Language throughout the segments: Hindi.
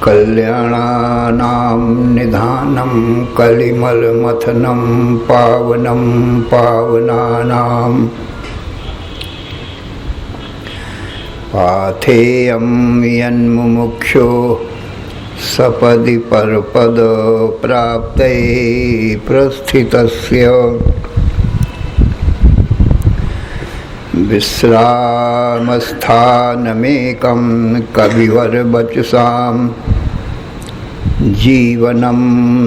कल्याणानां निधानं कलिमलमथनं पावनं पावनानां पाथेयं यन्मुमुक्षो सपदि परपद प्राप्ते प्रस्थितस्य विश्रामस्थानमेकं कविवरवचसां जीवनं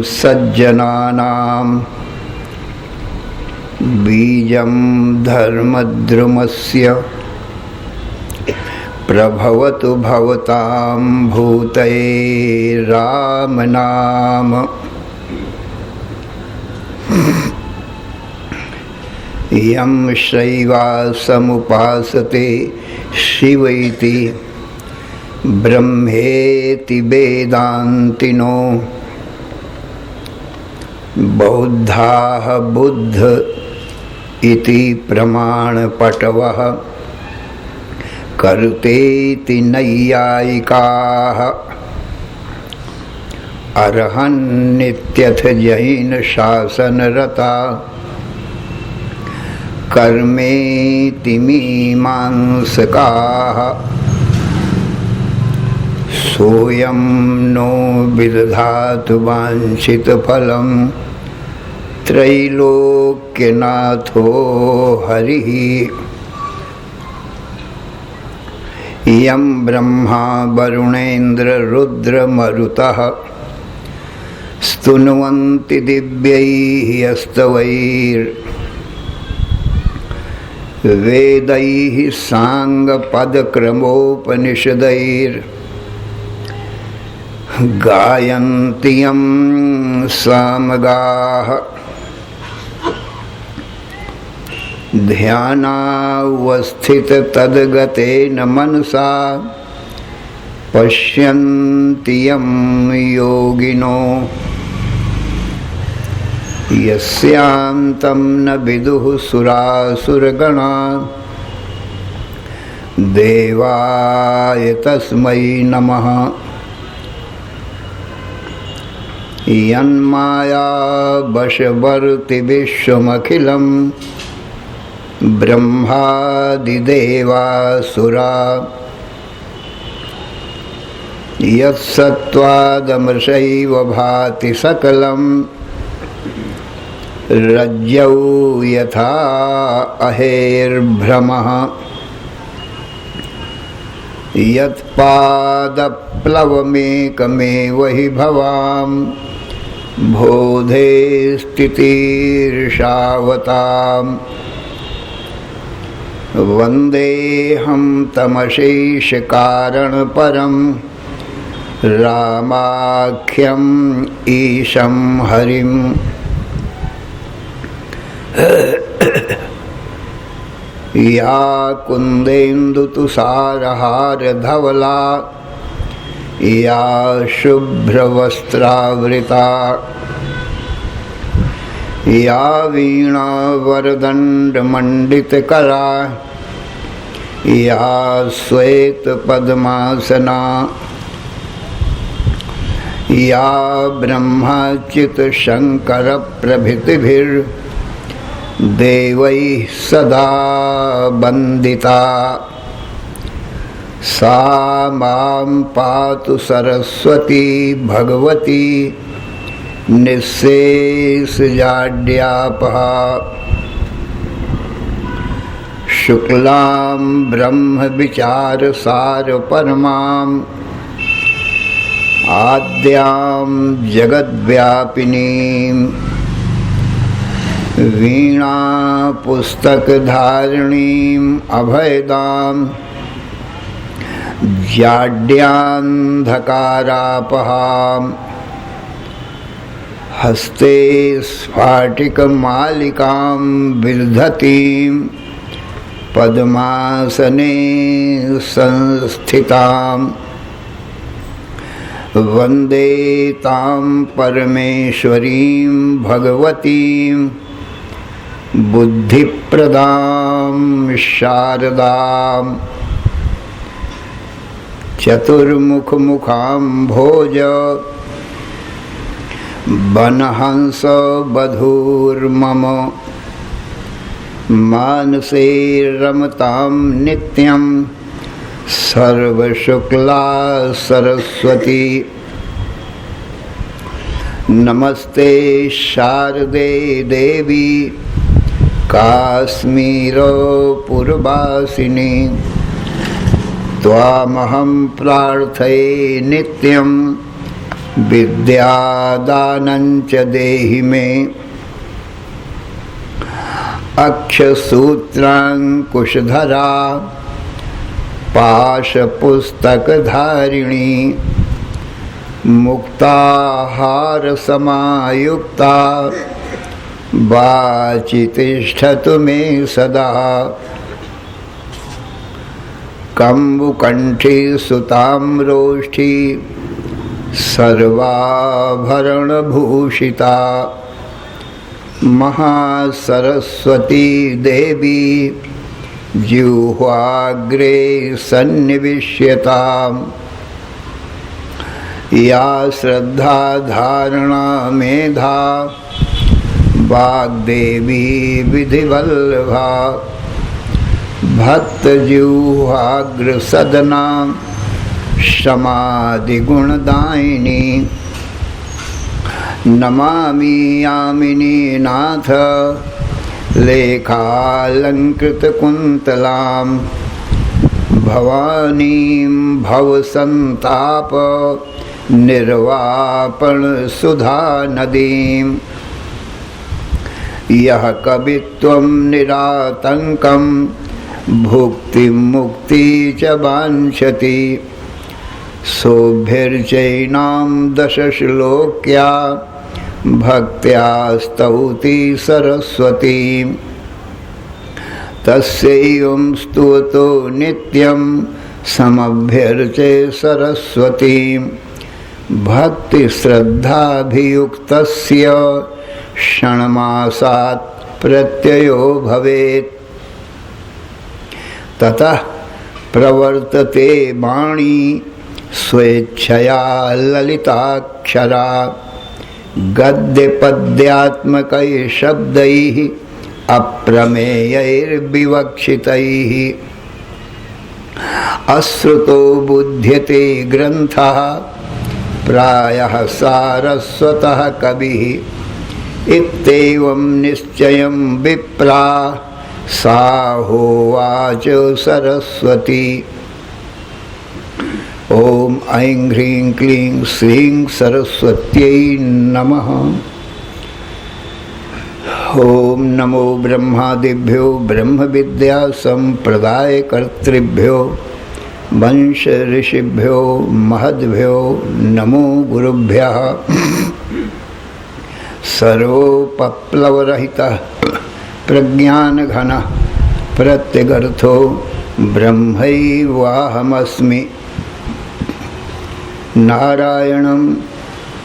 सज्जनानां बीजं धर्मद्रुमस्य प्रभवतु भवतां भूतये राम नाम। यं शैवासमुपासते शिवैति ब्रह्मेति वेदान्तिनो बौद्धाः बुद्ध इति प्रमाणपटवः कर्तेति नैयायिकाः अर्हन्नित्यथ जैन शासनरता कर्मेति मीमांसकाः सोऽयं नो विदधातु वाञ्छितफलं त्रैलोक्यनाथो हरिः। यं ब्रह्मा वरुणेन्द्र रुद्रमरुतः स्तुन्वन्ति दिव्यैः स्तवैर्वेदैः साङ्गपदक्रमोपनिषदैर्गायन्ति यं सामगाः ध्यानावस्थिततद्गतेन मनसा पश्यन्ति यं योगिनो यस्यान्तं न विदुः सुरासुरगणा देवाय तस्मै नमः। यन्माया वशवर्ति विश्वमखिलं ब्रह्मादिदेवासुरा यत्सत्त्वादमृषैव भाति सकलं रज्जौ यथा अहेर्भ्रमः। यत्पादप्लवमेकमेव हि भवां बोधे स्थितिर्षावताम् वन्देऽहं तमशेषकारणपरं रामाख्यम् ईशं हरिम्। या कुन्देन्दुतुषारहारधवला या शुभ्रवस्त्रावृता या वीणा वरदंड मंडित करा, या श्वेत पद्मासना, या ब्रह्माच्युत शंकर प्रभृतिभिर्देवैः सदा वंदिता, सा मां पातु सरस्वती भगवती निःशेषजाड्यापहा। शुक्लां ब्रह्म विचार सार परमां, आद्यां जगद्व्यापिनीं, वीणा पुस्तक धारिणीं अभयदां, जाड्यान्धकारापहां, हस्ते स्फाटिकमालिकां विदधतीं, पद्मासने संस्थितां, वन्दे तां परमेश्वरीं भगवतीं बुद्धिप्रदां शारदां। चतुर्मुखमुखाम्भोज वनहंस बधूर्मम, मानसे रमतां नित्यं सर्वशुक्ला सरस्वती। नमस्ते शारदे देवी काश्मीरपुरवासिनी, त्वामहं प्रार्थये नित्यं विद्यादानं च देहि मे। अक्षसूत्रांकुशधरा पाशपुस्तकधारिणी, मुक्ताहारसमायुक्ता वाचि तिष्ठतु मे सदा। कम्बुकण्ठी सुताम्रोष्ठी सर्वाभरणभूषिता, महासरस्वती देवी जिह्वाग्रे सन्निविश्यताम्। या श्रद्धा धारणा मेधा वाग्देवी विधिवल्लभा, भक्तजिह्वाग्रसदना समाधिगुणदायिनी। नमामि यामिनी नाथ लेखालंकृतकुन्तलां, भवानीं भवसन्ताप निर्वापणसुधानदीं। यः कवित्वं निरातङ्कं भुक्तिं मुक्ति च वाञ्छति, सोऽभिर्चैनां दशश्लोक्या भक्त्या स्तौति सरस्वतीं। तस्यैवं स्तुतो नित्यं समभ्यर्चे सरस्वतीं, भक्तिश्रद्धाभियुक्तस्य क्षणमासात् प्रत्ययो भवेत्। ततः प्रवर्तते वाणी स्वेच्छया ललिताक्षरा, गद्यपद्यात्मकैः शब्दैः अप्रमेयैर्विवक्षितैः। अश्रुतो बुध्यते ग्रन्थः प्रायः सारस्वतः कविः, इत्येवं निश्चयं विप्रा साहोवाच सरस्वती। ओम ऐं ह्रीं क्लीं श्रीं सरस्वत्यै नमः। ओम नमो ब्रह्मादिभ्यो ब्रह्म विद्या संप्रदायकर्तृभ्यो वंश ऋषिभ्यो महद्भ्यो नमो गुरुभ्यः। सर्वोपप्लवरहितः प्रज्ञानघनः प्रत्यगर्थो ब्रह्मैवाहमस्मि। नारायणं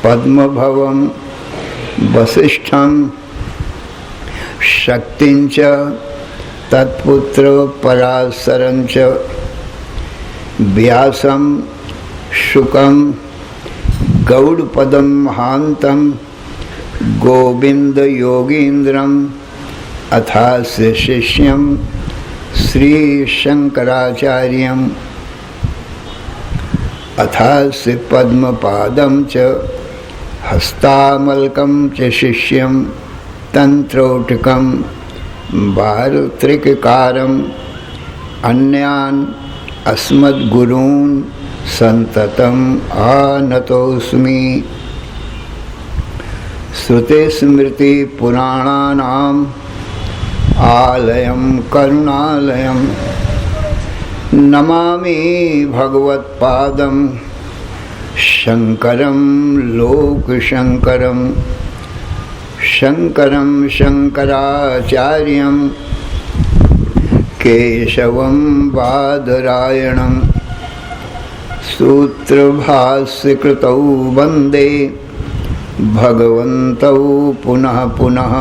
पद्मभवं वसिष्ठं शक्तिंच तत्पुत्र पराशरंच व्यासं शुकं गौड़पदं महांतं गोविंद योगींद्रम अथास्य शिष्यं श्री शंकराचार्यं अथास्य पद्मपादं च हस्तामलकं च शिष्यं तंत्रोटकं भारत्रिककारं अन्यान् अस्मद्गुरून् संततम् आनतोऽस्मि। श्रुते स्मृति पुराणानाम् आलयं करुणालयं नमामि भगवत्पादं शंकरं लोकशंकरं शंकरं शंकराचार्यं केशवं बादरायणं सूत्रभाष्यकृतौ वन्दे भगवन्तौ पुनः पुनः।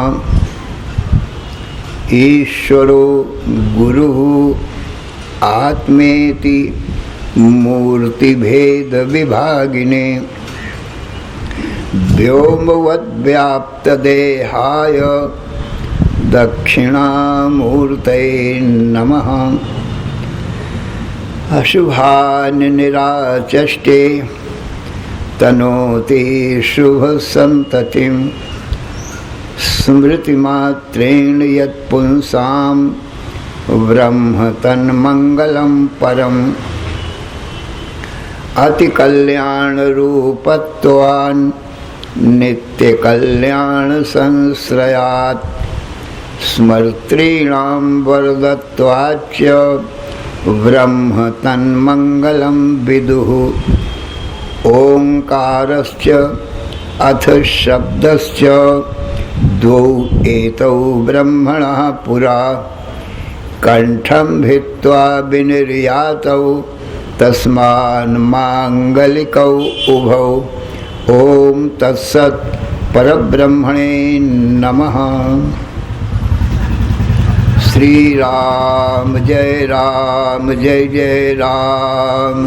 ईश्वरो गुरुः आत्मेति मूर्तिभेद विभागिने व्योमवद्व्याप्तदेहाय दक्षिणामूर्तये नमः। अशुभान्निराचष्टे तनोति शुभसन्ततिं स्मृतिमात्रेण यत्पुंसां ब्रह्म तन्मङ्गलं परम्। अतिकल्याणरूपत्वान् नित्यकल्याणसंश्रयात् स्मर्तॄणां वरदत्वाच्च ब्रह्म तन्मङ्गलं विदुः। ओंकारश्च अथ शब्दश्च द्वौ एतौ ब्रह्मणः पुरा कंठं भित्त्वा विनिर्यातौ तस्मान्माङ्गलिकौ उभौ। ओम तत्सत् परब्रह्मणे नमः। श्री राम जय जय राम।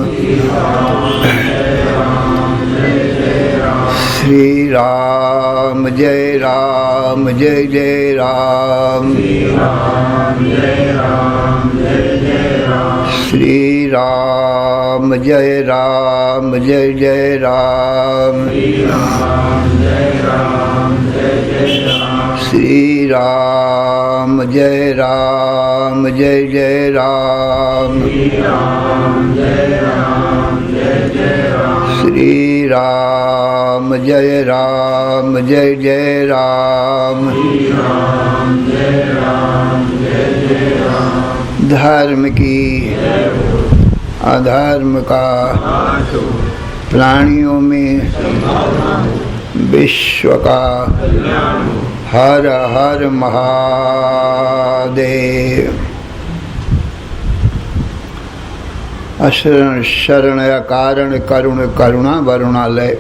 श्री राम जय राम श्री राम जय राम श्री राम जय राम श्री राम जय राम धर्म की अधर्म का प्राणियों में विश्व का हर हर महादेव। अशरण शरण कारण करुण करुणा वरुणालय।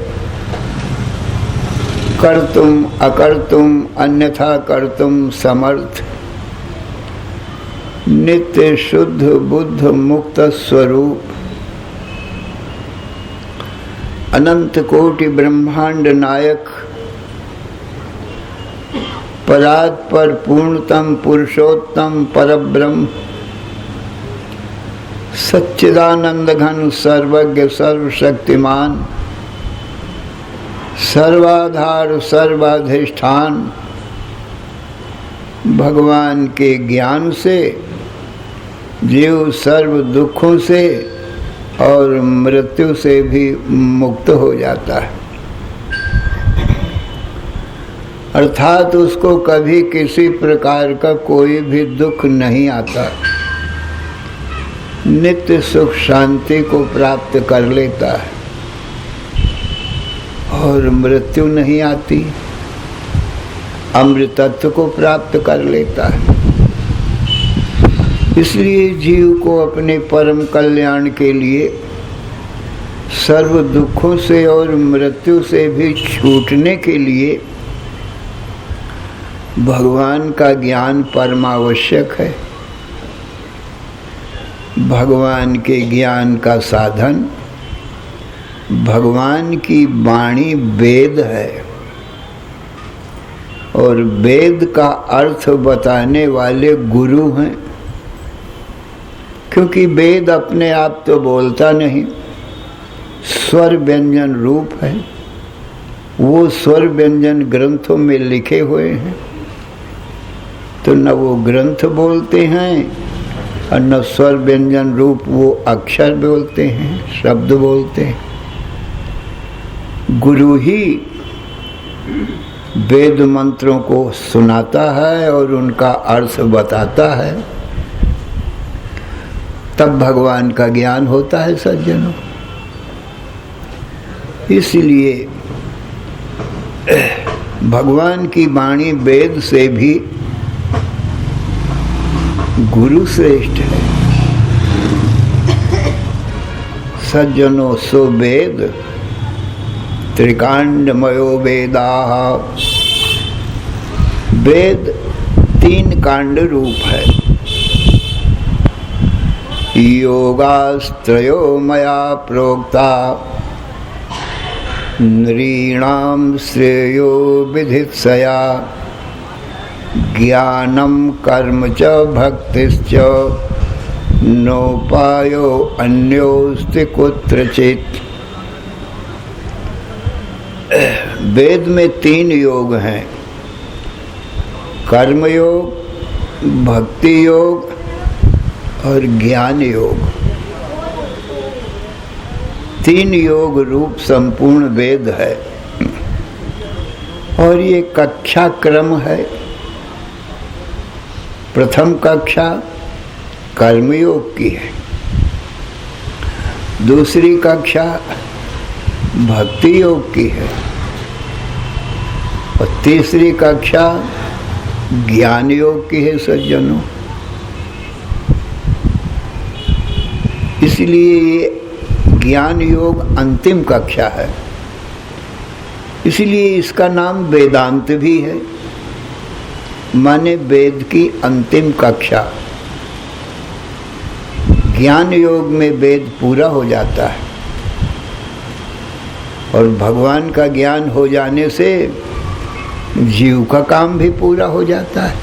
कर्तुम अकर्तुम अन्यथा कर्तुम समर्थ नित्य शुद्ध बुद्ध मुक्त स्वरूप अनंत कोटि ब्रह्मांड नायक परात्पर पूर्णतम पुरुषोत्तम परब्रह्म सच्चिदानंद घन सर्वज्ञ सर्वशक्तिमान सर्वाधार सर्वाधिष्ठान भगवान के ज्ञान से जीव सर्व दुखों से और मृत्यु से भी मुक्त हो जाता है, अर्थात उसको कभी किसी प्रकार का कोई भी दुख नहीं आता, नित्य सुख शांति को प्राप्त कर लेता है और मृत्यु नहीं आती, अमृत तत्व को प्राप्त कर लेता है। इसलिए जीव को अपने परम कल्याण के लिए सर्व दुखों से और मृत्यु से भी छूटने के लिए भगवान का ज्ञान परमावश्यक है। भगवान के ज्ञान का साधन भगवान की वाणी वेद है, और वेद का अर्थ बताने वाले गुरु हैं। क्योंकि वेद अपने आप तो बोलता नहीं, स्वर व्यंजन रूप है। वो स्वर व्यंजन ग्रंथों में लिखे हुए हैं, तो न वो ग्रंथ बोलते हैं और न स्वर व्यंजन रूप वो अक्षर बोलते हैं, शब्द बोलते हैं। गुरु ही वेद मंत्रों को सुनाता है और उनका अर्थ बताता है, तब भगवान का ज्ञान होता है सज्जनों। इसलिए भगवान की वाणी वेद से भी गुरु श्रेष्ठ है। सज्जनों, सो वेद त्रिकांडमयो वेदाः। वेद 3 कांड रूप है। योगास्त्रयो मया प्रोक्ता नृणां श्रेयो विधित्सया ज्ञानं कर्म च भक्तिश्च नोपायो अन्योस्ति कुत्रचित्। वेद में 3 योग हैं, कर्म योग, भक्ति योग और ज्ञान योग। 3 योग रूप संपूर्ण वेद है, और ये कक्षा क्रम है। प्रथम कक्षा कर्मयोग की है, दूसरी कक्षा भक्ति योग की है, और तीसरी कक्षा ज्ञान योग की है सज्जनों। इसलिए ये ज्ञान योग अंतिम कक्षा है, इसलिए इसका नाम वेदांत भी है, माने वेद की अंतिम कक्षा। ज्ञान योग में वेद पूरा हो जाता है, और भगवान का ज्ञान हो जाने से जीव का काम भी पूरा हो जाता है।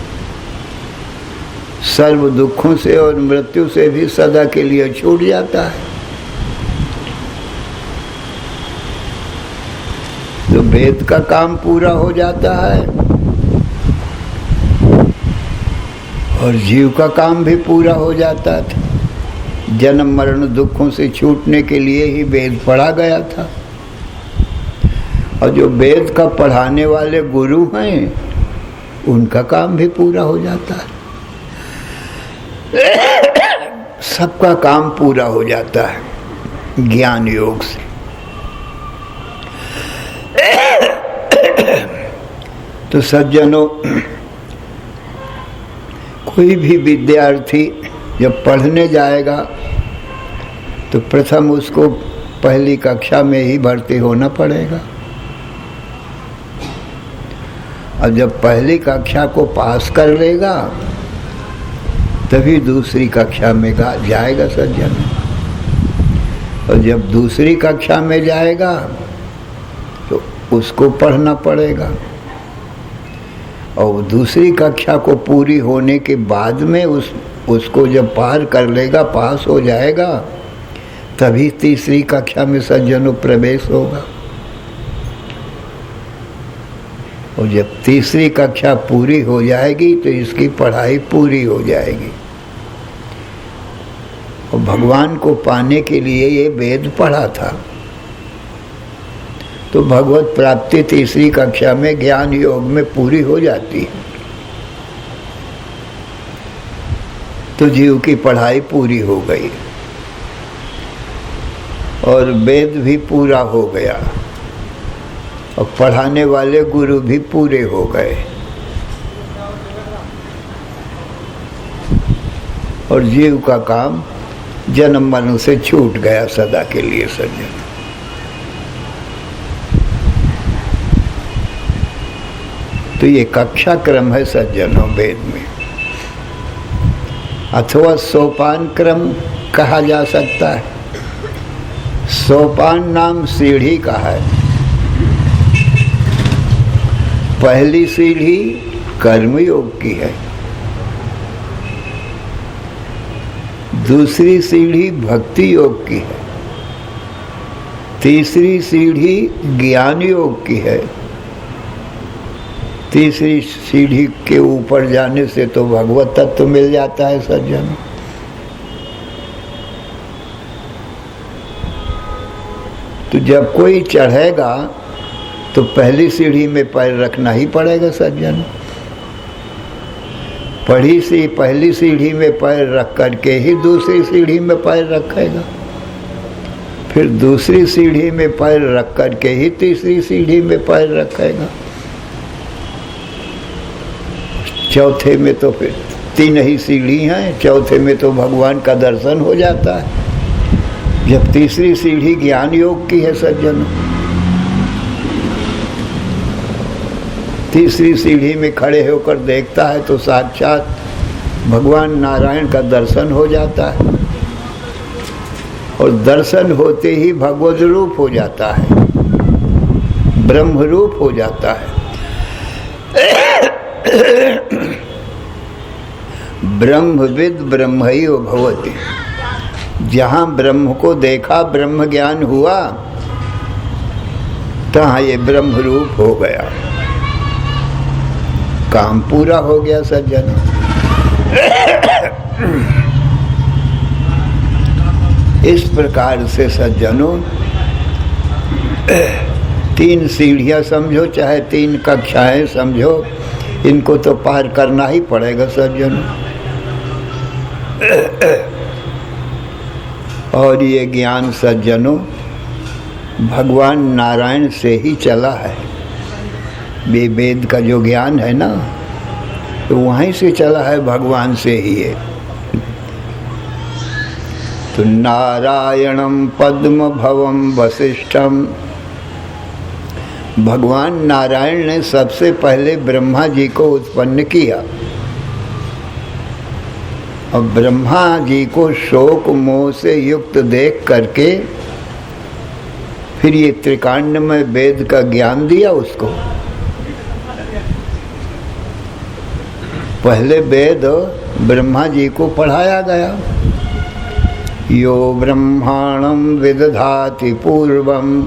सर्व दुखों से और मृत्यु से भी सदा के लिए छूट जाता है। तो वेद का काम पूरा हो जाता है, और जीव का काम भी पूरा हो जाता था। जन्म मरण दुखों से छूटने के लिए ही वेद पढ़ा गया था, और जो वेद का पढ़ाने वाले गुरु हैं उनका काम भी पूरा हो जाता है। सबका काम पूरा हो जाता है ज्ञान योग से। तो सज्जनों, कोई भी विद्यार्थी जब पढ़ने जाएगा तो प्रथम उसको पहली कक्षा में ही भर्ती होना पड़ेगा, और जब पहली कक्षा को पास कर लेगा तभी दूसरी कक्षा में जाएगा सज्जन। और जब दूसरी कक्षा में जाएगा तो उसको पढ़ना पड़ेगा, और दूसरी कक्षा को पूरी होने के बाद में उसको जब पार कर लेगा, पास हो जाएगा, तभी तीसरी कक्षा में सज्जनों प्रवेश होगा। और जब तीसरी कक्षा पूरी हो जाएगी तो इसकी पढ़ाई पूरी हो जाएगी। और भगवान को पाने के लिए ये वेद पढ़ा था। तो भगवत प्राप्ति तीसरी कक्षा में ज्ञान योग में पूरी हो जाती है, तो जीव की पढ़ाई पूरी हो गई और वेद भी पूरा हो गया, और पढ़ाने वाले गुरु भी पूरे हो गए, और जीव का काम जन्म मरण से छूट गया सदा के लिए सज्जन। तो ये कक्षा क्रम है सज्जनों वेद में, अथवा सोपान क्रम कहा जा सकता है। सोपान नाम सीढ़ी का है। पहली सीढ़ी कर्मयोग की है, दूसरी सीढ़ी भक्ति योग की है, तीसरी सीढ़ी ज्ञान योग की है, तीसरी सीढ़ी के ऊपर जाने से तो भगवत तत्व मिल जाता है सज्जन। तो जब कोई चढ़ेगा तो पहली सीढ़ी में पैर रखना ही पड़ेगा सज्जन। पहली सीढ़ी में पैर रख करके ही दूसरी सीढ़ी में पैर रखेगा, फिर दूसरी सीढ़ी में पैर रख करके ही तीसरी सीढ़ी में पैर रखेगा, चौथे में तो फिर 3 ही सीढ़ी हैं, चौथे में तो भगवान का दर्शन हो जाता है। जब तीसरी सीढ़ी ज्ञान योग की है सज्जन, तीसरी सीढ़ी में खड़े होकर देखता है तो साक्षात भगवान नारायण का दर्शन हो जाता है, और दर्शन होते ही भगवत रूप हो जाता है, ब्रह्म रूप हो जाता है। ब्रह्मविद ब्रह्मैव भवति। जहाँ ब्रह्म को देखा, ब्रह्म ज्ञान हुआ, तहाँ ये ब्रह्म रूप हो गया, काम पूरा हो गया सज्जन। इस प्रकार से सज्जनों 3 सीढ़ियाँ समझो, चाहे 3 कक्षाएं समझो, इनको तो पार करना ही पड़ेगा सज्जनों। और ये ज्ञान सज्जनों भगवान नारायण से ही चला है। ये वेद का जो ज्ञान है ना, तो वहीं से चला है, भगवान से ही है। तो नारायणम पद्म भवम वसिष्ठम, भगवान नारायण ने सबसे पहले ब्रह्मा जी को उत्पन्न किया, और ब्रह्मा जी को शोक मोह से युक्त देख करके फिर ये त्रिकांडमय वेद का ज्ञान दिया उसको। पहले वेद ब्रह्मा जी को पढ़ाया गया। यो ब्रह्माणं विदधाति पूर्वं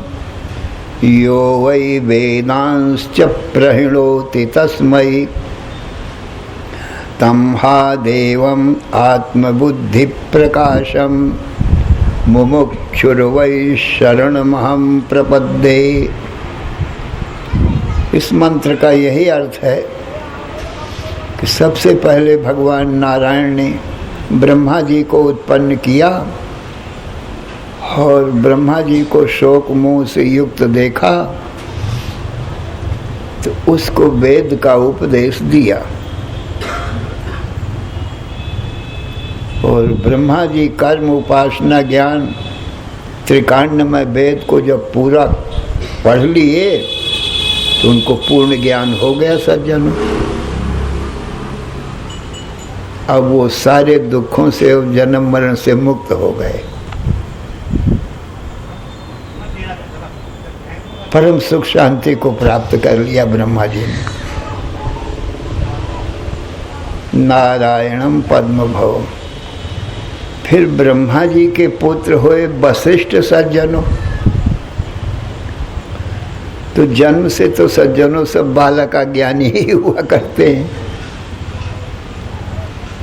यो वै वेदांश्च प्रहिणोति तस्मै तं हा देवम् आत्मबुद्धि प्रकाशम मुमुक्षुर्वै शरणमहं प्रपद्ये। इस मंत्र का यही अर्थ है कि सबसे पहले भगवान नारायण ने ब्रह्मा जी को उत्पन्न किया, और ब्रह्मा जी को शोक मोह से युक्त देखा तो उसको वेद का उपदेश दिया। और ब्रह्मा जी कर्म उपासना ज्ञान त्रिकांडमय वेद को जब पूरा पढ़ लिए तो उनको पूर्ण ज्ञान हो गया सज्जनों। अब वो सारे दुखों से, जन्म मरण से मुक्त हो गए, परम सुख शांति को प्राप्त कर लिया ब्रह्मा जी ने। नारायणम पद्म भव। फिर ब्रह्मा जी के पुत्र हुए वशिष्ठ सज्जनों। तो जन्म से तो सज्जनों सब बालक ज्ञानी ही हुआ करते हैं,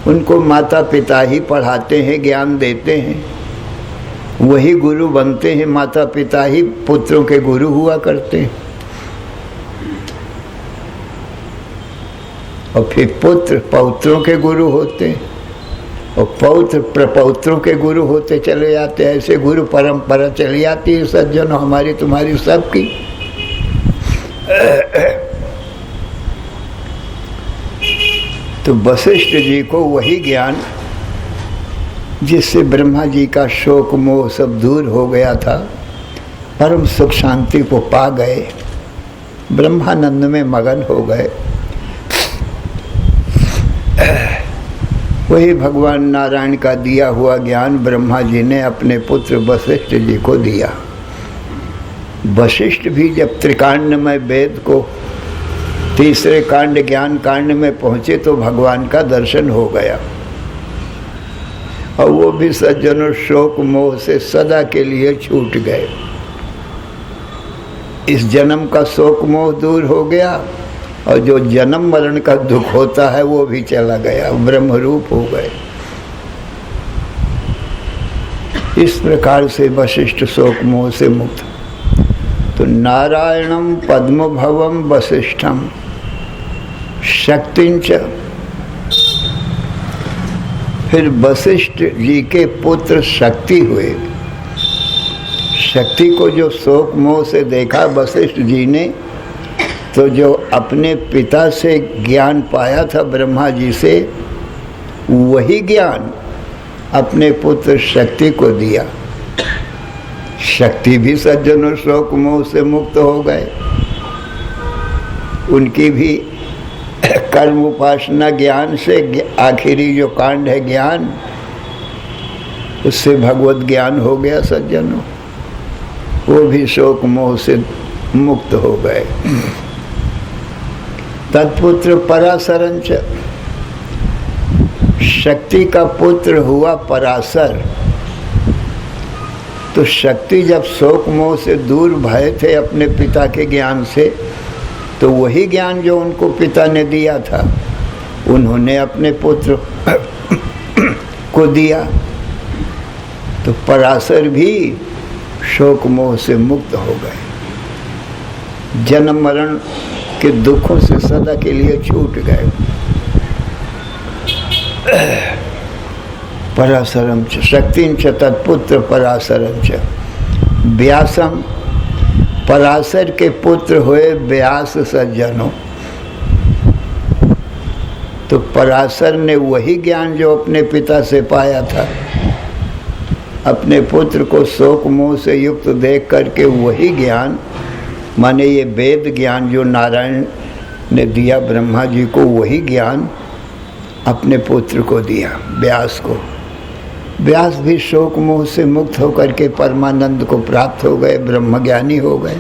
उनको माता पिता ही पढ़ाते हैं, ज्ञान देते हैं, वही गुरु बनते हैं, माता पिता ही पुत्रों के गुरु हुआ करते हैं। और फिर पुत्र पौत्रों के गुरु होते हैं, और पौत्र प्रपौत्रों के गुरु होते चले जाते हैं। ऐसे गुरु परंपरा चली आती है सज्जनों, हमारी तुम्हारी सबकी। तो वशिष्ठ जी को वही ज्ञान जिससे ब्रह्मा जी का शोक मोह सब दूर हो गया था, परम सुख शांति को पा गए, ब्रह्मानंद में मगन हो गए। वही भगवान नारायण का दिया हुआ ज्ञान ब्रह्मा जी ने अपने पुत्र वशिष्ठ जी को दिया। वशिष्ठ भी जब त्रिकांडमय वेद को तीसरे कांड ज्ञान कांड में पहुंचे तो भगवान का दर्शन हो गया, और वो भी सज्जनों शोक मोह से सदा के लिए छूट गए। इस जन्म का शोक मोह दूर हो गया, और जो जन्म मरण का दुख होता है वो भी चला गया, ब्रह्म रूप हो गए। इस प्रकार से वशिष्ठ शोक मोह से मुक्त। तो नारायणम पद्म भवम वशिष्ठम शक्तिंच, फिर वशिष्ठ जी के पुत्र शक्ति हुए। शक्ति को जो शोक मोह से देखा वशिष्ठ जी ने, तो जो अपने पिता से ज्ञान पाया था ब्रह्मा जी से, वही ज्ञान अपने पुत्र शक्ति को दिया। शक्ति भी सज्जनों शोक मोह से मुक्त हो गए। उनकी भी कर्म उपासना ज्ञान से, आखिरी जो कांड है ज्ञान, उससे भगवत ज्ञान हो गया सज्जनों। वो भी शोक मोह से मुक्त हो गए। तत्पुत्र पराशरंच, शक्ति का पुत्र हुआ पराशर। तो शक्ति जब शोक मोह से दूर भय थे अपने पिता के ज्ञान से, तो वही ज्ञान जो उनको पिता ने दिया था उन्होंने अपने पुत्र को दिया। तो पराशर भी शोक मोह से मुक्त हो गए, जन्म मरण के दुखों से सदा के लिए छूट गए। पराशरम च शक्तिं च तत्पुत्र पराशरम च व्यासम, पराशर के पुत्र हुए व्यास सज्जनों। तो पराशर ने वही ज्ञान जो अपने पिता से पाया था, अपने पुत्र को शोक मोह से युक्त देख करके वही ज्ञान, माने ये वेद ज्ञान जो नारायण ने दिया ब्रह्मा जी को, वही ज्ञान अपने पुत्र को दिया, व्यास को। व्यास भी शोक मोह से मुक्त होकर के परमानंद को प्राप्त हो गए, ब्रह्मज्ञानी हो गए,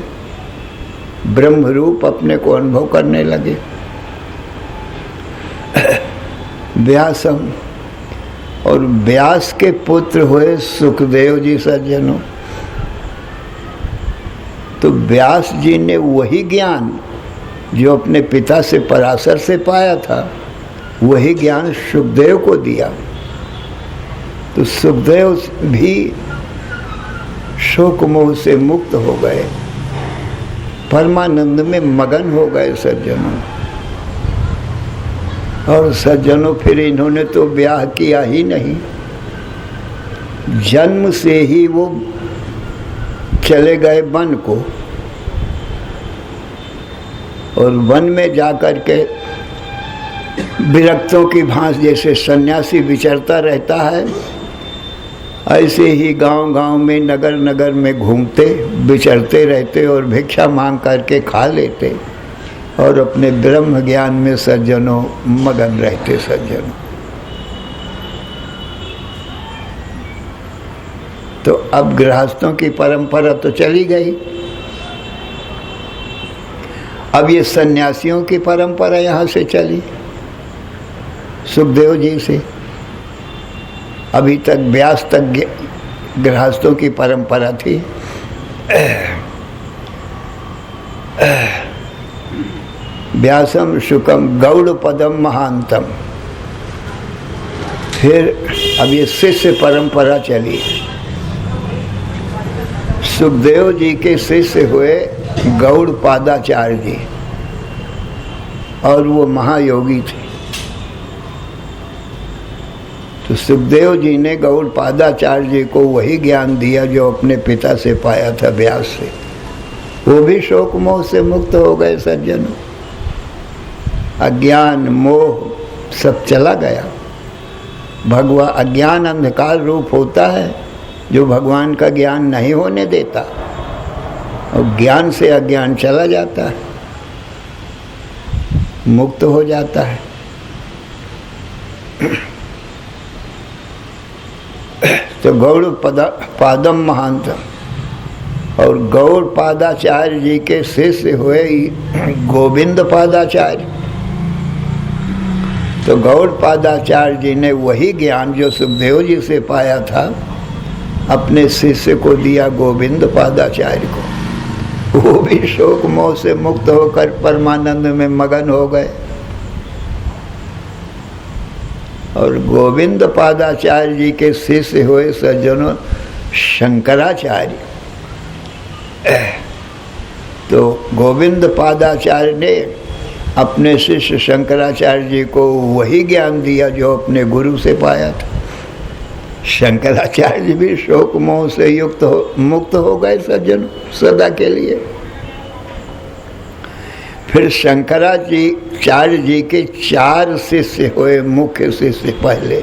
ब्रह्म रूप अपने को अनुभव करने लगे। व्यासम, और व्यास के पुत्र हुए सुखदेव जी सज्जनों। तो व्यास जी ने वही ज्ञान जो अपने पिता से पराशर से पाया था, वही ज्ञान सुखदेव को दिया। तो सुखदेव भी शोक मोह से मुक्त हो गए, परमानंद में मगन हो गए सज्जनों। और सज्जनों फिर इन्होंने तो ब्याह किया ही नहीं, जन्म से ही वो चले गए वन को, और वन में जाकर के विरक्तों की भांस जैसे सन्यासी विचरता रहता है, ऐसे ही गांव-गांव में नगर नगर में घूमते विचरते रहते और भिक्षा मांग करके खा लेते और अपने ब्रह्म ज्ञान में सज्जनों मगन रहते सज्जनों। तो अब गृहस्थों की परंपरा तो चली गई, अब ये सन्यासियों की परंपरा यहाँ से चली सुखदेव जी से। अभी तक व्यास तक गृहस्थों की परंपरा थी। व्यासम शुकम गौड़ पदम महांतम, फिर अब ये शिष्य परंपरा चली। सुखदेव जी के शिष्य हुए गौड़ पादाचार्य जी, और वो महायोगी थे। तो सुखदेव जी ने गौड़ पादाचार्य जी को वही ज्ञान दिया जो अपने पिता से पाया था व्यास से। वो भी शोक मोह से मुक्त हो गए सज्जनों। अज्ञान मोह सब चला गया। भगवान अज्ञान अंधकार रूप होता है जो भगवान का ज्ञान नहीं होने देता, और ज्ञान से अज्ञान चला जाता है, मुक्त हो जाता है। तो गौड़ पादम महांतम, और गौड़ पादाचार्य जी के शिष्य हुए गोविंद पादाचार्य। तो गौड़ पादाचार्य जी ने वही ज्ञान जो सुखदेव जी से पाया था अपने शिष्य को दिया, गोविंद पादाचार्य को। वो भी शोक मोह से मुक्त होकर परमानंद में मगन हो गए। और गोविंद पादाचार्य जी के शिष्य हुए सज्जनों शंकराचार्य। तो गोविंद पादाचार्य ने अपने शिष्य शंकराचार्य जी को वही ज्ञान दिया जो अपने गुरु से पाया था। शंकराचार्य जी भी शोक मोह से मुक्त हो गए सज्जनों सदा के लिए। फिर शंकराचार्य जी के 4 शिष्य हुए, मुख्य शिष्य पहले।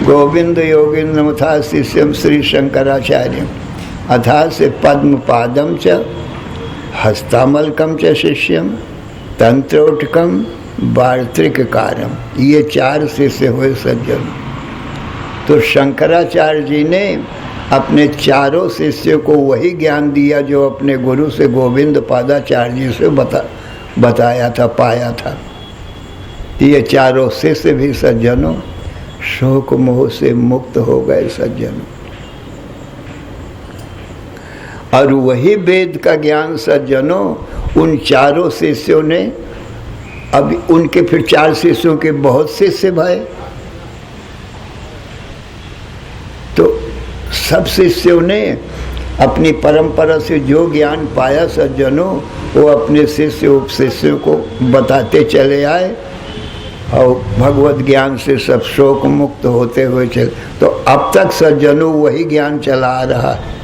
गोविंद योगिंद्र मथा शिष्यम श्री शंकराचार्य अथा से पद्म पादम च हस्तामलकम च शिष्यम तंत्रोटकम वार्त्रिक कारम। ये 4 शिष्य हुए सज्जन। तो शंकराचार्य जी ने अपने 4 शिष्यों को वही ज्ञान दिया जो अपने गुरु से गोविंद पादाचार्य जी से बताया था, पाया था। ये 4 शिष्य भी सज्जनों शोक मोह से मुक्त हो गए सज्जनों। और वही वेद का ज्ञान सज्जनों उन 4 शिष्यों ने, अब उनके फिर 4 शिष्यों के बहुत शिष्य भये। तो सब शिष्यों ने अपनी परंपरा से जो ज्ञान पाया सज्जनों वो अपने शिष्य उपशिष्यों को बताते चले आए और भगवत ज्ञान से सब शोक मुक्त होते हुए चले। तो अब तक सज्जनों वही ज्ञान चला आ रहा है।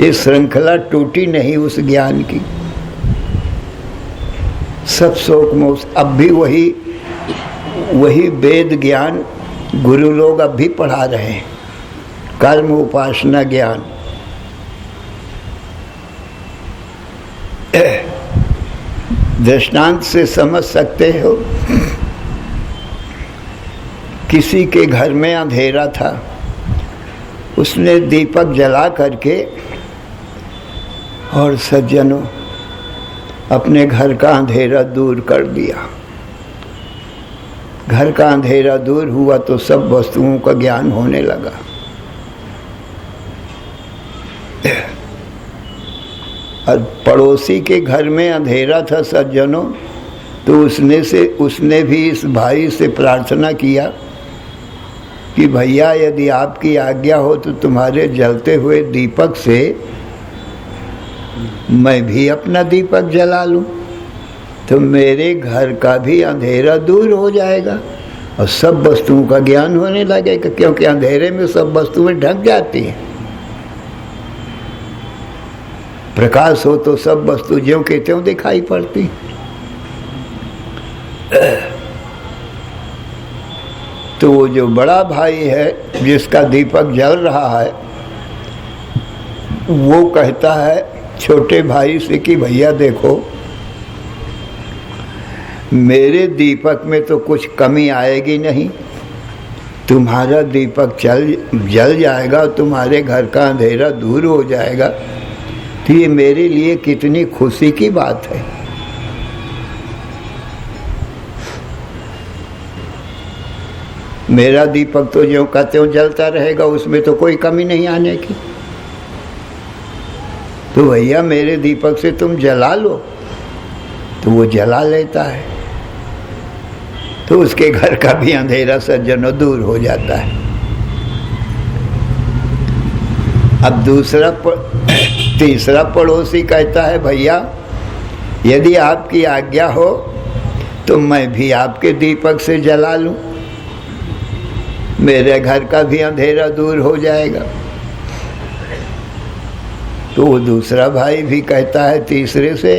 ये श्रृंखला टूटी नहीं उस ज्ञान की। सब शोक मोह, अब भी वही वेद ज्ञान गुरु लोग अब भी पढ़ा रहे हैं, कर्म उपासना ज्ञान। दृष्टांत से समझ सकते हो, किसी के घर में अंधेरा था, उसने दीपक जला करके और सज्जनों अपने घर का अंधेरा दूर कर दिया। घर का अंधेरा दूर हुआ तो सब वस्तुओं का ज्ञान होने लगा। और पड़ोसी के घर में अंधेरा था सज्जनों, तो उसने भी इस भाई से प्रार्थना किया कि भैया यदि आपकी आज्ञा हो तो तुम्हारे जलते हुए दीपक से मैं भी अपना दीपक जला लूं, तो मेरे घर का भी अंधेरा दूर हो जाएगा और सब वस्तुओं का ज्ञान होने लगेगा, क्योंकि अंधेरे में सब वस्तुएं ढक जाती हैं। प्रकाश हो तो सब वस्तु ज्यों के त्यों दिखाई पड़ती। तो वो जो बड़ा भाई है जिसका दीपक जल रहा है, वो कहता है छोटे भाई से कि भैया देखो, मेरे दीपक में तो कुछ कमी आएगी नहीं, तुम्हारा दीपक जल जाएगा, तुम्हारे घर का अंधेरा दूर हो जाएगा, तो ये मेरे लिए कितनी खुशी की बात है। मेरा दीपक तो ज्यों का त्यों जलता रहेगा, उसमें तो कोई कमी नहीं आने की। तो भैया मेरे दीपक से तुम जला लो, तो वो जला लेता है, तो उसके घर का भी अंधेरा सज्जनों दूर हो जाता है। अब तीसरा पड़ोसी कहता है भैया यदि आपकी आज्ञा हो तो मैं भी आपके दीपक से जला लूं, मेरे घर का भी अंधेरा दूर हो जाएगा। तो वो दूसरा भाई भी कहता है तीसरे से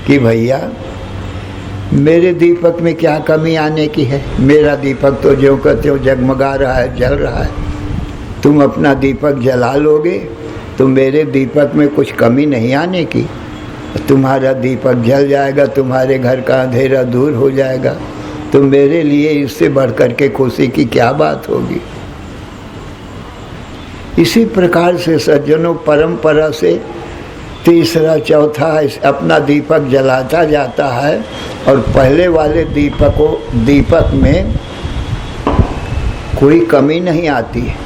कि भैया मेरे दीपक में क्या कमी आने की है, मेरा दीपक तो ज्यों का त्यों जगमगा रहा है, जल रहा है, तुम अपना दीपक जला लोगे तो मेरे दीपक में कुछ कमी नहीं आने की। तुम्हारा दीपक जल जाएगा, तुम्हारे घर का अंधेरा दूर हो जाएगा, तो मेरे लिए इससे बढ़कर के खुशी की क्या बात होगी। इसी प्रकार से सज्जनों परंपरा से तीसरा चौथा अपना दीपक जलाता जाता है और पहले वाले दीपक में कोई कमी नहीं आती है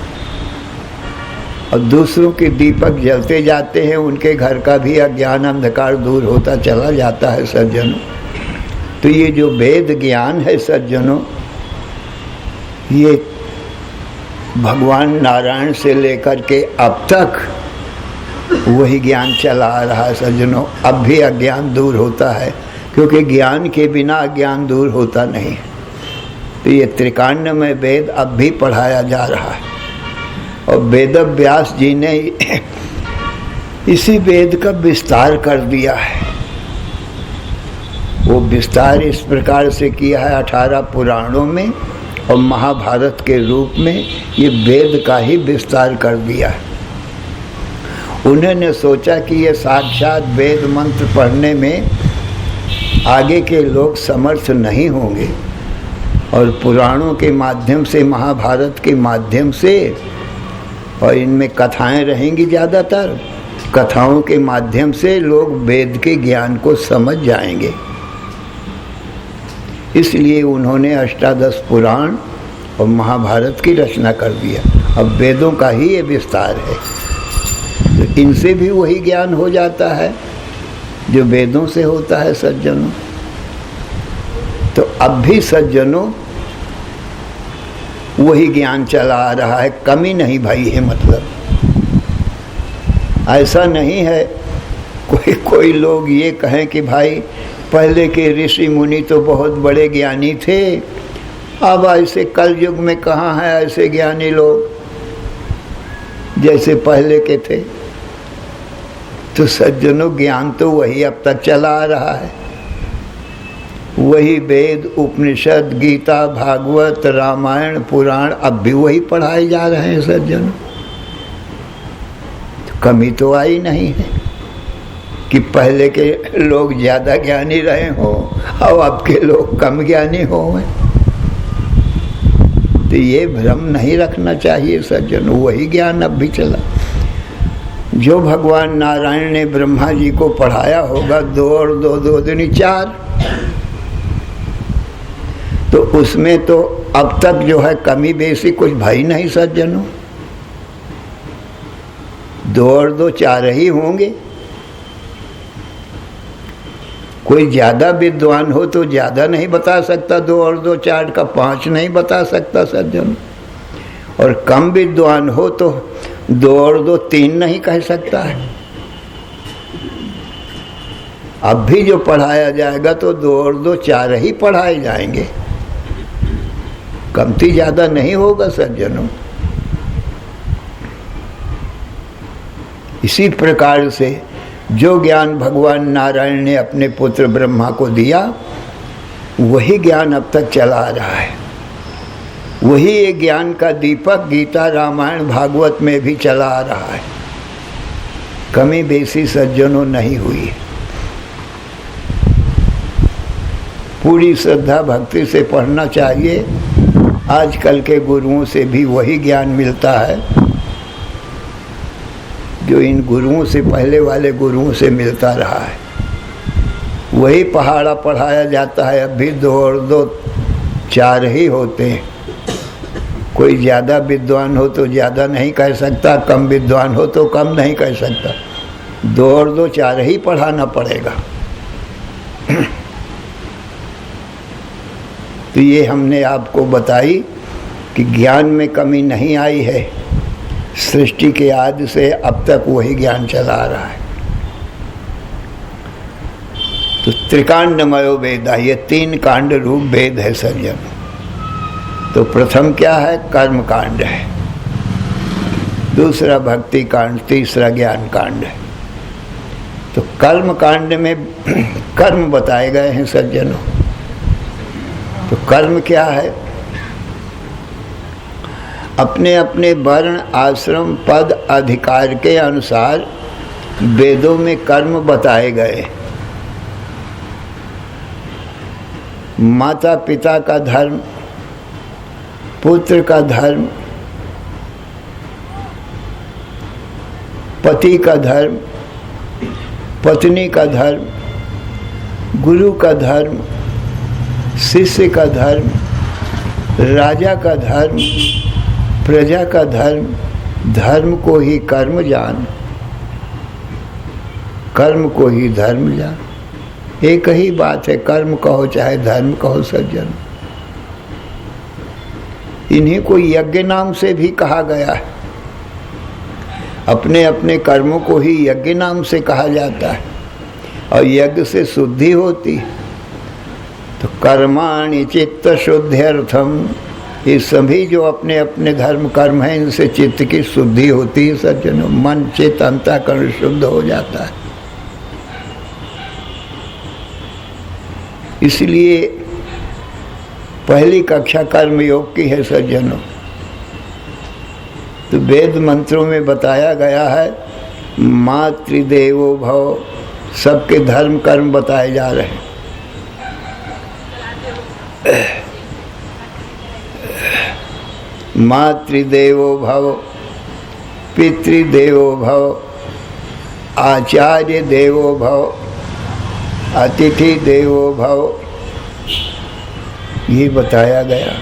और दूसरों के दीपक जलते जाते हैं, उनके घर का भी अज्ञान अंधकार दूर होता चला जाता है सज्जनों। तो ये जो वेद ज्ञान है सज्जनों, ये भगवान नारायण से लेकर के अब तक वही ज्ञान चला आ रहा है सज्जनों। अब भी अज्ञान दूर होता है, क्योंकि ज्ञान के बिना अज्ञान दूर होता नहीं। तो ये त्रिकांडमय वेद अब भी पढ़ाया जा रहा है और वेद व्यास जी ने इसी वेद का विस्तार कर दिया है। वो विस्तार इस प्रकार से किया है 18 पुराणों में और महाभारत के रूप में ये वेद का ही विस्तार कर दिया है। उन्होंने सोचा कि ये साक्षात वेद मंत्र पढ़ने में आगे के लोग समर्थ नहीं होंगे और पुराणों के माध्यम से, महाभारत के माध्यम से, और इनमें कथाएं रहेंगी ज़्यादातर, कथाओं के माध्यम से लोग वेद के ज्ञान को समझ जाएंगे। इसलिए उन्होंने अष्टादश पुराण और महाभारत की रचना कर दिया। अब वेदों का ही ये विस्तार है, तो इनसे भी वही ज्ञान हो जाता है जो वेदों से होता है सज्जनों। तो अब भी सज्जनों वही ज्ञान चला आ रहा है, कमी नहीं भाई है। मतलब ऐसा नहीं है कोई लोग ये कहें कि भाई पहले के ऋषि मुनि तो बहुत बड़े ज्ञानी थे, अब ऐसे कल युग में कहाँ हैं ऐसे ज्ञानी लोग जैसे पहले के थे। तो सज्जनों ज्ञान तो वही अब तक चला आ रहा है, वही वेद, उपनिषद, गीता, भागवत, रामायण, पुराण अब भी वही पढ़ाए जा रहे हैं सज्जनों। तो कमी तो आई नहीं है कि पहले के लोग ज़्यादा ज्ञानी रहे हों और अब के लोग कम ज्ञानी हों। तो ये भ्रम नहीं रखना चाहिए सज्जनों, वही ज्ञान अब भी चला। जो भगवान नारायण ने ब्रह्मा जी को पढ़ाया होगा 2 और 2 2 दूनी 4, तो उसमें तो अब तक जो है कमी बेसी कुछ भाई नहीं सज्जनों। 2 और 2 4 ही होंगे। कोई ज़्यादा विद्वान हो तो ज़्यादा नहीं बता सकता 2 और 2 4 का 5 नहीं बता सकता सज्जन, और कम विद्वान हो तो 2 और 2 3 नहीं कह सकता है। अब भी जो पढ़ाया जाएगा तो 2 और 2 4 ही पढ़ाए जाएंगे, कमती ज़्यादा नहीं होगा सज्जनों। इसी प्रकार से जो ज्ञान भगवान नारायण ने अपने पुत्र ब्रह्मा को दिया, वही ज्ञान अब तक चला आ रहा है। वही एक ज्ञान का दीपक गीता, रामायण, भागवत में भी चला आ रहा है। कमी बेसी सज्जनों नहीं हुई। पूरी श्रद्धा भक्ति से पढ़ना चाहिए। आजकल के गुरुओं से भी वही ज्ञान मिलता है जो इन गुरुओं से, पहले वाले गुरुओं से मिलता रहा है। वही पहाड़ा पढ़ाया जाता है। अब भी 2 और 2 4 ही होते हैं। कोई ज़्यादा विद्वान हो तो ज़्यादा नहीं कह सकता, कम विद्वान हो तो कम नहीं कह सकता। 2 और 2 4 ही पढ़ाना पड़ेगा। तो ये हमने आपको बताई कि ज्ञान में कमी नहीं आई है। सृष्टि के आदि से अब तक वही ज्ञान चला आ रहा है। तो त्रिकांडमयो वेद, ये 3 कांड रूप वेद है सज्जन। तो प्रथम क्या है? कर्म कांड है, दूसरा भक्ति कांड, तीसरा ज्ञान कांड है। तो कर्म कांड में कर्म बताए गए हैं सज्जनों। तो कर्म क्या है? अपने अपने वर्ण, आश्रम, पद, अधिकार के अनुसार वेदों में कर्म बताए गए। माता पिता का धर्म, पुत्र का धर्म, पति का धर्म, पत्नी का धर्म, गुरु का धर्म, शिष्य का धर्म, राजा का धर्म, प्रजा का धर्म, धर्म को ही कर्म जान, कर्म को ही धर्म जान। एक ही बात है, कर्म कहो चाहे धर्म कहो सज्जन। इन्हीं को यज्ञ नाम से भी कहा गया है। अपने अपने कर्मों को ही यज्ञ नाम से कहा जाता है और यज्ञ से शुद्धि होती है। तो कर्माणि चित्त शुद्ध्यर्थम, ये सभी जो अपने अपने धर्म कर्म हैं, इनसे चित्त की शुद्धि होती है सज्जनों। मन चित्त अंतःकरण शुद्ध हो जाता है। इसलिए पहली कक्षा कर्म योग की है सज्जनों। तो वेद मंत्रों में बताया गया है मातृदेवो भव, सबके धर्म कर्म बताए जा रहे हैं। मातृदेवो भव, पितृदेवो भव, आचार्य देवो भव, अतिथि देवो भव, ये बताया गया।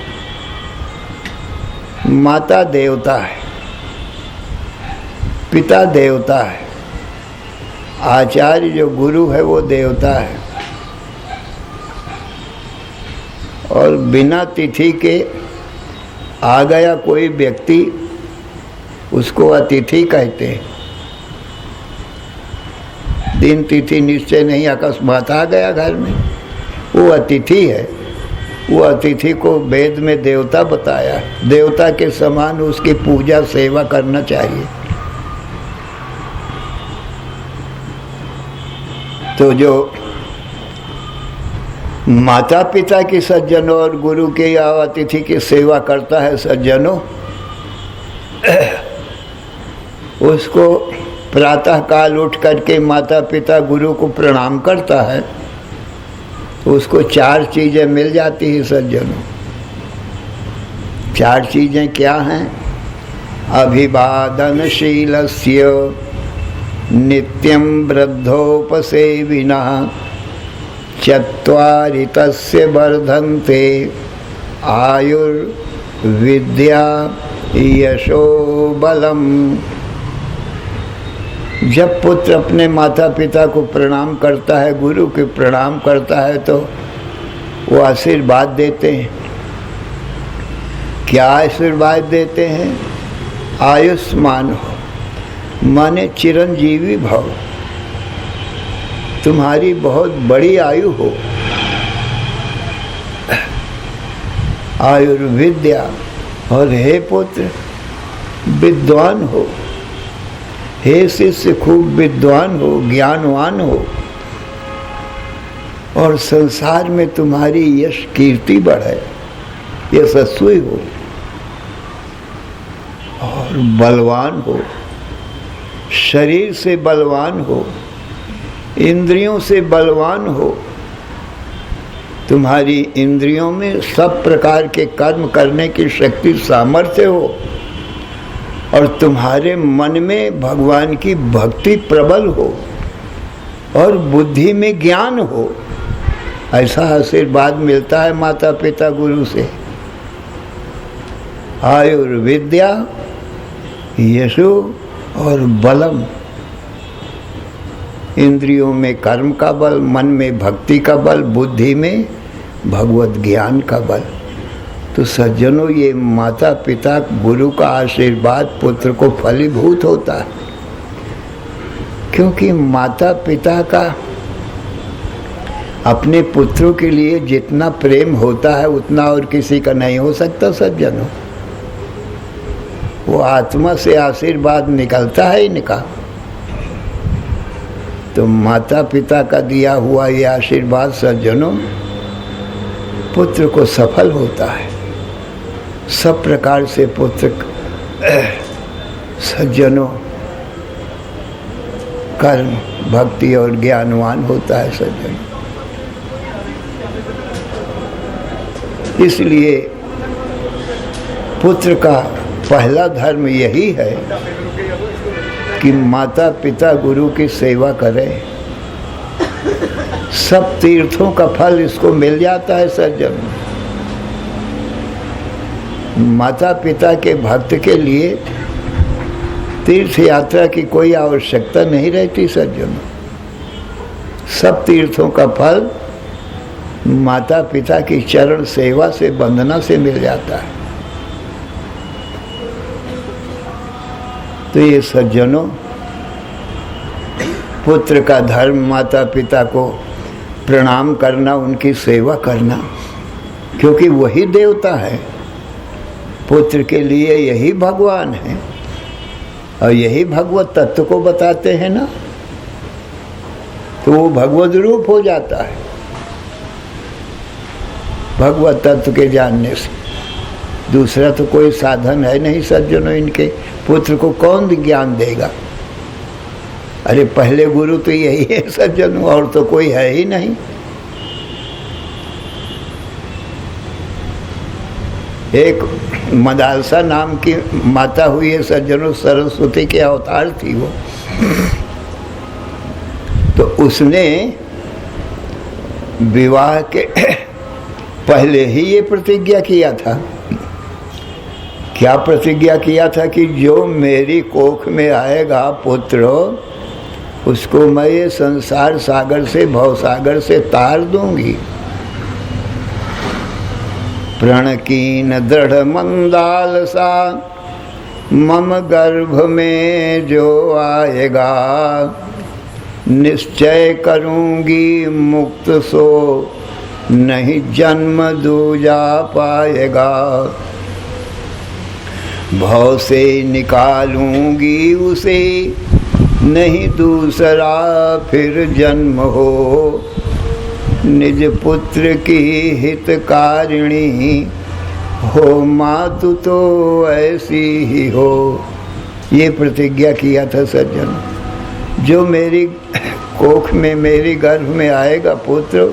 माता देवता है, पिता देवता है, आचार्य जो गुरु है वो देवता है। और बिना तिथि के आ गया कोई व्यक्ति, उसको अतिथि कहते हैं। दिन तिथि निश्चय नहीं, अकस्मात आ गया घर में, वो अतिथि है। वो अतिथि को वेद में देवता बताया। देवता के समान उसकी पूजा सेवा करना चाहिए। तो जो माता पिता की सज्जनों और गुरु के या अतिथि की सेवा करता है सज्जनों, उसको प्रातः काल उठ करके माता पिता गुरु को प्रणाम करता है तो उसको 4 चीजें मिल जाती है सज्जनों। 4 चीजें क्या हैं? अभिवादनशीलस्य नित्यं वृद्धोपसेविनः, चत्वारि तस्य वर्धन्ते आयुर्विद्या यशो बलम। जब पुत्र अपने माता पिता को प्रणाम करता है, गुरु के प्रणाम करता है, तो वो आशीर्वाद देते हैं। क्या आशीर्वाद देते हैं? आयुष्मान हो, माने चिरंजीवी भव, तुम्हारी बहुत बड़ी आयु हो। आयुर्विद्या, और हे पुत्र विद्वान हो, हे शिष्य खूब विद्वान हो, ज्ञानवान हो, और संसार में तुम्हारी यश कीर्ति बढ़े, यशस्वी हो, और बलवान हो, शरीर से बलवान हो, इंद्रियों से बलवान हो। तुम्हारी इंद्रियों में सब प्रकार के कर्म करने की शक्ति सामर्थ्य हो, और तुम्हारे मन में भगवान की भक्ति प्रबल हो, और बुद्धि में ज्ञान हो। ऐसा आशीर्वाद मिलता है माता पिता गुरु से। आयुर्विद्या यशो और बलम, इंद्रियों में कर्म का बल, मन में भक्ति का बल, बुद्धि में भगवत ज्ञान का बल। तो सज्जनों, ये माता पिता गुरु का आशीर्वाद पुत्र को फलीभूत होता है, क्योंकि माता पिता का अपने पुत्रों के लिए जितना प्रेम होता है उतना और किसी का नहीं हो सकता सज्जनों। वो आत्मा से आशीर्वाद निकलता है इनका। तो माता पिता का दिया हुआ ये आशीर्वाद सज्जनों पुत्र को सफल होता है। सब प्रकार से पुत्र सज्जनों कर्म भक्ति और ज्ञानवान होता है सज्जन। इसलिए पुत्र का पहला धर्म यही है कि माता पिता गुरु की सेवा करे। सब तीर्थों का फल इसको मिल जाता है सज्जन। माता पिता के भक्त के लिए तीर्थ यात्रा की कोई आवश्यकता नहीं रहती सज्जन। सब तीर्थों का फल माता पिता की चरण सेवा से वंदना से मिल जाता है। तो ये सज्जनों, पुत्र का धर्म माता पिता को प्रणाम करना, उनकी सेवा करना, क्योंकि वही देवता है। पुत्र के लिए यही भगवान है और यही भगवत तत्व को बताते हैं ना, तो वो भगवत रूप हो जाता है भगवत तत्व के जानने से। दूसरा तो कोई साधन है नहीं सज्जनों। इनके पुत्र को कौन ज्ञान देगा? अरे पहले गुरु तो यही है सज्जनों, और तो कोई है ही नहीं। एक मदालसा नाम की माता हुई है सज्जनों, सरस्वती के अवतार थी वो। तो उसने विवाह के पहले ही ये प्रतिज्ञा किया था। क्या प्रतिज्ञा किया था? कि जो मेरी कोख में आएगा पुत्र, उसको मैं ये संसार सागर से, भवसागर से तार दूंगी। प्रणकीन दृढ़ मंदालसा मम गर्भ में जो आएगा, निश्चय करूंगी मुक्त सो नहीं जन्म दूजा पाएगा। भव से निकालूंगी उसे, नहीं दूसरा फिर जन्म हो। निज पुत्र की हितकारिणी हो, मातु तो ऐसी ही हो। ये प्रतिज्ञा किया था सज्जन। जो मेरी कोख में, मेरी गर्भ में आएगा पुत्र,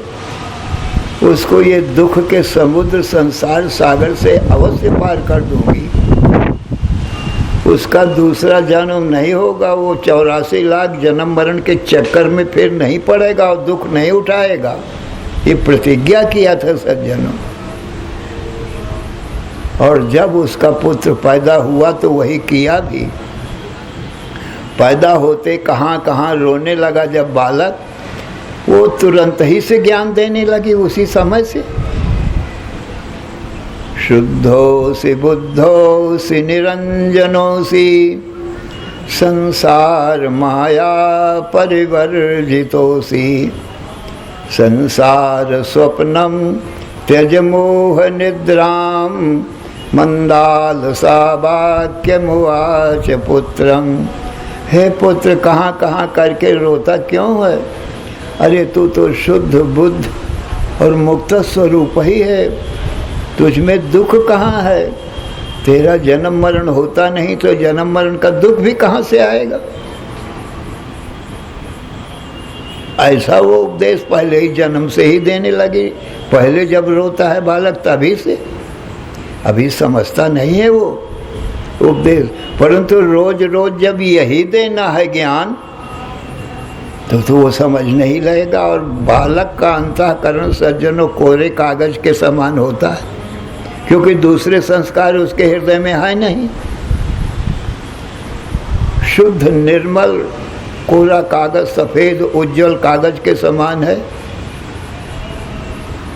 उसको ये दुख के समुद्र संसार सागर से अवश्य पार कर दूंगी। उसका दूसरा जन्म नहीं होगा। वो 84 लाख जन्म मरण के चक्कर में फिर नहीं पड़ेगा और दुख नहीं उठाएगा। ये प्रतिज्ञा किया था सज्जनों। और जब उसका पुत्र पैदा हुआ तो वही किया भी। पैदा होते कहाँ कहाँ रोने लगा जब बालक, वो तुरंत ही से ज्ञान देने लगी उसी समय से। शुद्धोसि बुद्धोसि निरंजनोसि, संसार माया परिवर्जितोसि। संसार स्वप्नम त्यज मोह निद्राम, मंदालसा वाक्यमुवाच पुत्रम। हे पुत्र, कहाँ कहाँ करके रोता क्यों है? अरे तू तो शुद्ध बुद्ध और मुक्त स्वरूप ही है, तुझमें दुख कहाँ है? तेरा जन्म मरण होता नहीं तो जन्म मरण का दुख भी कहाँ से आएगा? ऐसा वो उपदेश पहले ही जन्म से ही देने लगी। पहले जब रोता है बालक तभी से, अभी समझता नहीं है वो उपदेश। परंतु रोज रोज जब यही देना है ज्ञान, तो वो समझ नहीं लगेगा। और बालक का अंतःकरण सज्जनों कोरे कागज के समान होता है, क्योंकि दूसरे संस्कार उसके हृदय में है नहीं। शुद्ध निर्मल कोरा कागज, सफेद उज्जवल कागज के समान है।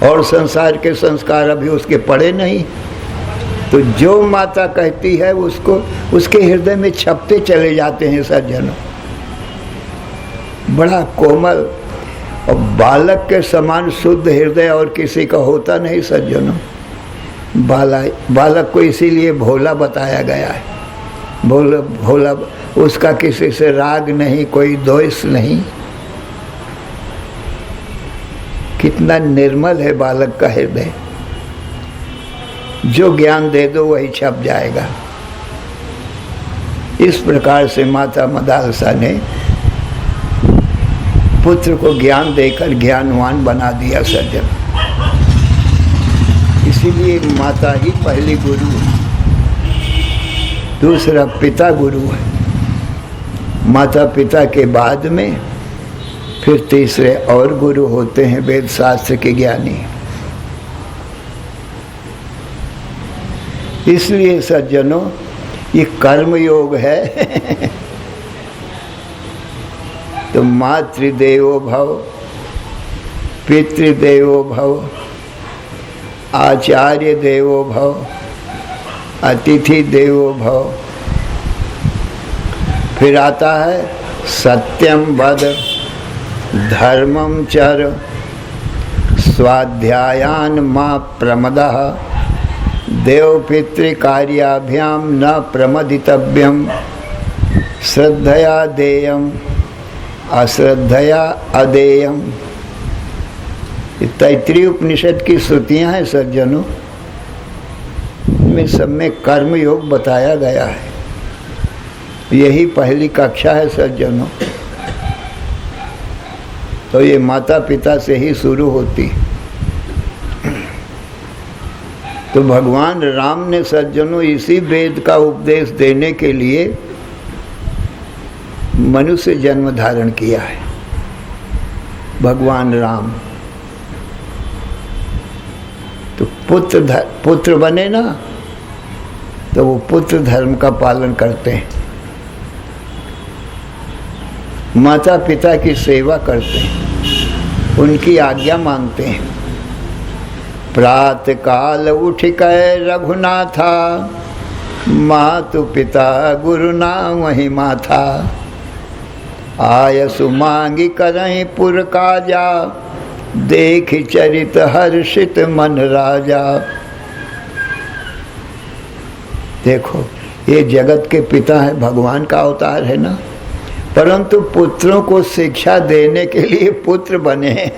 और संसार के संस्कार अभी उसके पड़े नहीं। तो जो माता कहती है उसको उसके हृदय में छपते चले जाते हैं सज्जनों। बड़ा कोमल और बालक के समान शुद्ध हृदय और किसी का होता नहीं सज्जनों। बालक को इसीलिए भोला बताया गया है। भोला, उसका किसी से राग नहीं, कोई द्वेष नहीं। कितना निर्मल है बालक का हृदय। जो ज्ञान दे दो वही छप जाएगा। इस प्रकार से माता मदालसा ने पुत्र को ज्ञान देकर ज्ञानवान बना दिया सज्जन। इसीलिए माता ही पहली गुरु है, दूसरा पिता गुरु है, माता पिता के बाद में फिर तीसरे और गुरु होते हैं वेद शास्त्र के ज्ञानी। इसलिए सज्जनों ये कर्म योग है। तो मातृदेवो भव, पितृदेवो भव, आचार्य देवो भव, अतिथि देवो भव। फिर आता है सत्यम वद, धर्मम चर, स्वाध्यायान मा प्रमदः, देव पितृ कार्याभ्याम न प्रमदितव्यम, श्रद्धया देयम अश्रद्धया अदेयम। तैत्रीय उपनिषद की श्रुतियां हैं सज्जनों, में सब में कर्म योग बताया गया है। यही पहली कक्षा है सज्जनों। तो ये माता पिता से ही शुरू होती। तो भगवान राम ने सज्जनों इसी वेद का उपदेश देने के लिए मनुष्य जन्म धारण किया है। भगवान राम तो पुत्र बने ना, तो वो पुत्र धर्म का पालन करते हैं, माता पिता की सेवा करते हैं, उनकी आज्ञा मानते हैं। प्रातः काल उठ कर रघुनाथा, मातु पिता गुरु ना वही माथा, आयसु मांगी करहीं पुर काजा, देख चरित हर्षित मन राजा। देखो ये जगत के पिता है, भगवान का अवतार है ना, परंतु पुत्रों को शिक्षा देने के लिए पुत्र बने।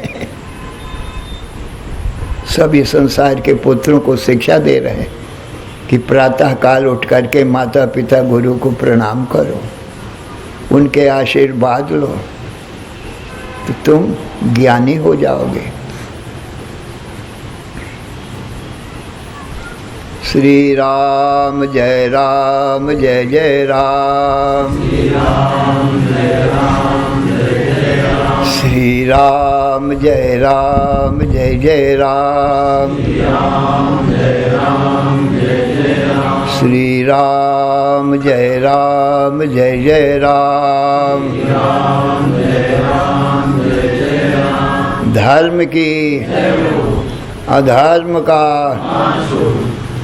सभी संसार के पुत्रों को शिक्षा दे रहे हैं कि प्रातः काल उठ करके माता पिता गुरु को प्रणाम करो, उनके आशीर्वाद लो, तो तुम ज्ञानी हो जाओगे। श्री राम जय जय राम, श्री राम जय जय राम, श्री राम जय जय राम, श्री राम जय जय राम। धर्म की अधर्म का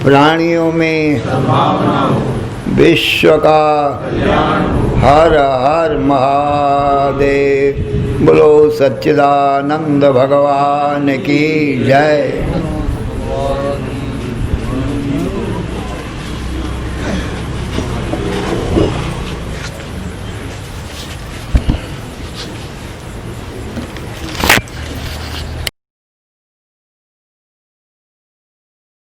प्राणियों में विश्व का हर हर महादेव। बोलो सच्चिदानंद भगवान की जय।